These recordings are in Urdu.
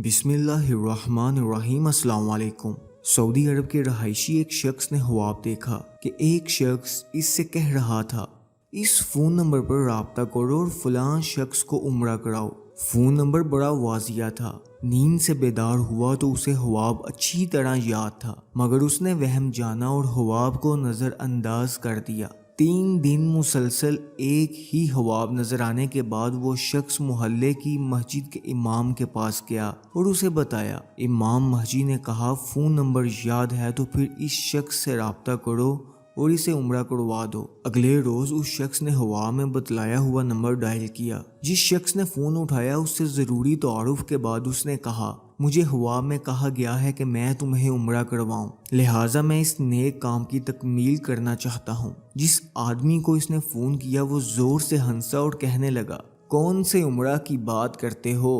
بسم اللہ الرحمن الرحیم۔ السلام علیکم۔ سعودی عرب کے رہائشی ایک شخص نے خواب دیکھا کہ ایک شخص اس سے کہہ رہا تھا اس فون نمبر پر رابطہ کرو اور فلاں شخص کو عمرہ کراؤ۔ فون نمبر بڑا واضح تھا۔ نیند سے بیدار ہوا تو اسے خواب اچھی طرح یاد تھا، مگر اس نے وہم جانا اور خواب کو نظر انداز کر دیا۔ 3 دن مسلسل ایک ہی خواب نظر آنے کے بعد وہ شخص محلے کی مسجد کے امام کے پاس گیا اور اسے بتایا۔ امام مسجد نے کہا فون نمبر یاد ہے تو پھر اس شخص سے رابطہ کرو اور اسے عمرہ کروا دو۔ اگلے روز اس شخص نے خواب میں بتلایا ہوا نمبر ڈائل کیا۔ جس شخص نے فون اٹھایا اس سے ضروری تعارف کے بعد اس نے کہا مجھے خواب میں کہا گیا ہے کہ میں تمہیں عمرہ کرواؤں، لہٰذا میں اس نیک کام کی تکمیل کرنا چاہتا ہوں۔ جس آدمی کو اس نے فون کیا وہ زور سے ہنسا اور کہنے لگا کون سے عمرہ کی بات کرتے ہو؟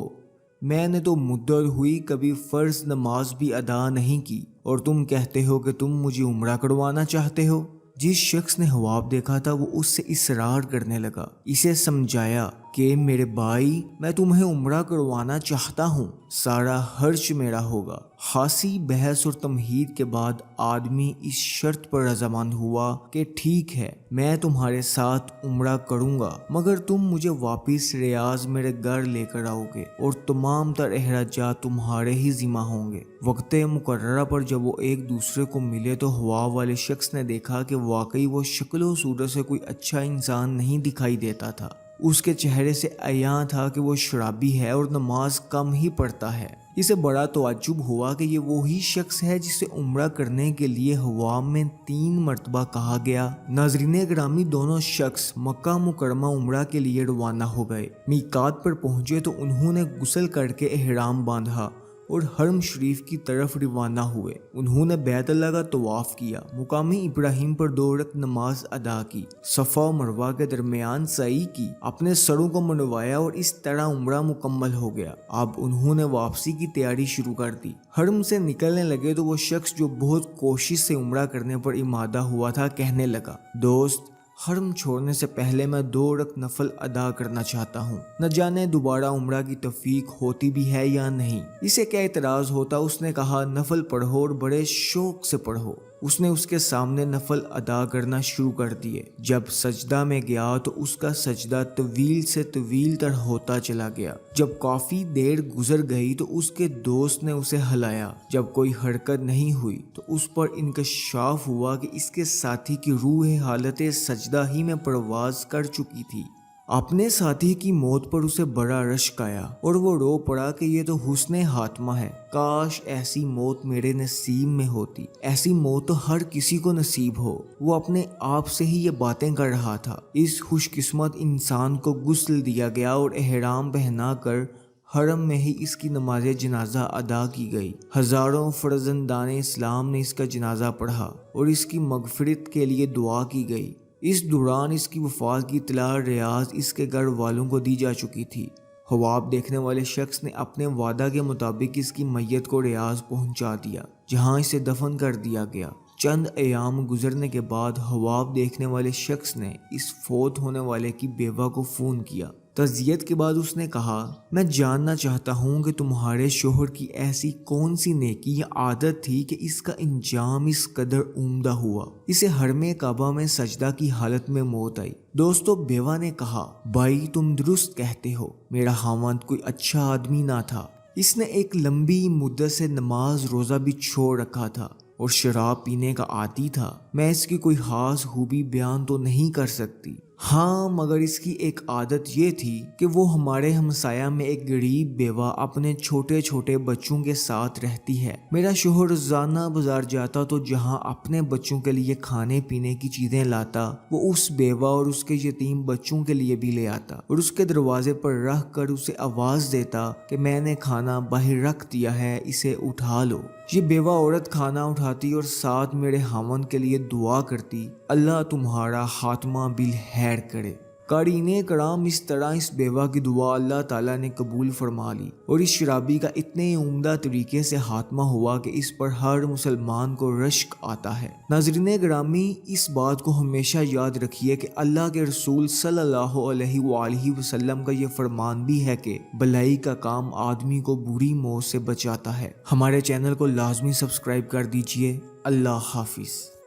میں نے تو مدت ہوئی کبھی فرض نماز بھی ادا نہیں کی اور تم کہتے ہو کہ تم مجھے عمرہ کروانا چاہتے ہو۔ جس شخص نے خواب دیکھا تھا وہ اس سے اصرار کرنے لگا، اسے سمجھایا کہ میرے بھائی میں تمہیں عمرہ کروانا چاہتا ہوں، سارا خرچ میرا ہوگا۔ خاصی بحث اور تمہید کے بعد آدمی اس شرط پر رضامند ہوا کہ ٹھیک ہے میں تمہارے ساتھ عمرہ کروں گا، مگر تم مجھے واپس ریاض میرے گھر لے کر آؤ گے اور تمام تر اخراجات تمہارے ہی ذمہ ہوں گے۔ وقت مقررہ پر جب وہ ایک دوسرے کو ملے تو خواب والے شخص نے دیکھا کہ واقعی وہ شکل و صورت سے کوئی اچھا انسان نہیں دکھائی دیتا تھا۔ اس کے چہرے سے عیاں تھا کہ وہ شرابی ہے اور نماز کم ہی پڑھتا ہے۔ اسے بڑا تعجب ہوا کہ یہ وہی شخص ہے جسے عمرہ کرنے کے لیے خواب میں 3 مرتبہ کہا گیا۔ ناظرین گرامی، دونوں شخص مکہ مکرمہ عمرہ کے لیے روانہ ہو گئے۔ میقات پر پہنچے تو انہوں نے غسل کر کے احرام باندھا اور حرم شریف کی طرف روانہ ہوئے۔ انہوں نے بیت اللہ کا طواف کیا، مقام ابراہیم پر 2 رکعت نماز ادا کی، صفا و مروہ کے درمیان سعی کی، اپنے سروں کو منڈوایا اور اس طرح عمرہ مکمل ہو گیا۔ اب انہوں نے واپسی کی تیاری شروع کر دی۔ حرم سے نکلنے لگے تو وہ شخص جو بہت کوشش سے عمرہ کرنے پر آمادہ ہوا تھا کہنے لگا دوست، حرم چھوڑنے سے پہلے میں 2 رکعت نفل ادا کرنا چاہتا ہوں، نہ جانے دوبارہ عمرہ کی توفیق ہوتی بھی ہے یا نہیں۔ اسے کیا اعتراض ہوتا؟ اس نے کہا نفل پڑھو اور بڑے شوق سے پڑھو۔ اس نے اس کے سامنے نفل ادا کرنا شروع کر دیے۔ جب سجدہ میں گیا تو اس کا سجدہ طویل سے طویل تر ہوتا چلا گیا۔ جب کافی دیر گزر گئی تو اس کے دوست نے اسے ہلایا۔ جب کوئی حرکت نہیں ہوئی تو اس پر انکشاف ہوا کہ اس کے ساتھی کی روح حالت سجدہ ہی میں پرواز کر چکی تھی۔ اپنے ساتھی کی موت پر اسے بڑا رشک آیا اور وہ رو پڑا کہ یہ تو حسن خاتمہ ہے، کاش ایسی موت میرے نصیب میں ہوتی، ایسی موت تو ہر کسی کو نصیب ہو۔ وہ اپنے آپ سے ہی یہ باتیں کر رہا تھا۔ اس خوش قسمت انسان کو غسل دیا گیا اور احرام پہنا کر حرم میں ہی اس کی نماز جنازہ ادا کی گئی۔ ہزاروں فرزندان اسلام نے اس کا جنازہ پڑھا اور اس کی مغفرت کے لیے دعا کی گئی۔ اس دوران اس کی وفات کی اطلاع ریاض اس کے گھر والوں کو دی جا چکی تھی۔ خواب دیکھنے والے شخص نے اپنے وعدہ کے مطابق اس کی میت کو ریاض پہنچا دیا، جہاں اسے دفن کر دیا گیا۔ چند ایام گزرنے کے بعد خواب دیکھنے والے شخص نے اس فوت ہونے والے کی بیوہ کو فون کیا۔ تعزیت کے بعد اس نے کہا میں جاننا چاہتا ہوں کہ تمہارے شوہر کی ایسی کون سی نیکی یا عادت تھی کہ اس کا انجام اس قدر عمدہ ہوا، اسے حرم کعبہ میں سجدہ کی حالت میں موت آئی۔ دوستو، بیوہ نے کہا بھائی تم درست کہتے ہو، میرا خاوند کوئی اچھا آدمی نہ تھا، اس نے ایک لمبی مدت سے نماز روزہ بھی چھوڑ رکھا تھا اور شراب پینے کا عادی تھا۔ میں اس کی کوئی خاص خوبی بیان تو نہیں کر سکتی، ہاں مگر اس کی ایک عادت یہ تھی کہ وہ ہمارے ہمسایہ میں ایک غریب بیوہ اپنے چھوٹے چھوٹے بچوں کے ساتھ رہتی ہے۔ میرا شوہر روزانہ بازار جاتا تو جہاں اپنے بچوں کے لیے کھانے پینے کی چیزیں لاتا وہ اس بیوہ اور اس کے یتیم بچوں کے لیے بھی لے آتا اور اس کے دروازے پر رکھ کر اسے آواز دیتا کہ میں نے کھانا باہر رکھ دیا ہے، اسے اٹھا لو۔ یہ بیوہ عورت کھانا اٹھاتی اور ساتھ میرے خاوند کے لیے دعا کرتی اللہ تمہارا خاتمہ بالخیر کرے۔ قارئین کرام اس طرح اس بیوہ کی دعا اللہ تعالیٰ نے قبول فرما لی اور اس شرابی کا اتنے عمدہ طریقے سے خاتمہ ہوا کہ اس پر ہر مسلمان کو رشک آتا ہے۔ ناظرین گرامی، اس بات کو ہمیشہ یاد رکھیے کہ اللہ کے رسول صلی اللہ علیہ وآلہ وسلم کا یہ فرمان بھی ہے کہ بلائی کا کام آدمی کو بری موت سے بچاتا ہے۔ ہمارے چینل کو لازمی سبسکرائب کر دیجئے۔ اللہ حافظ۔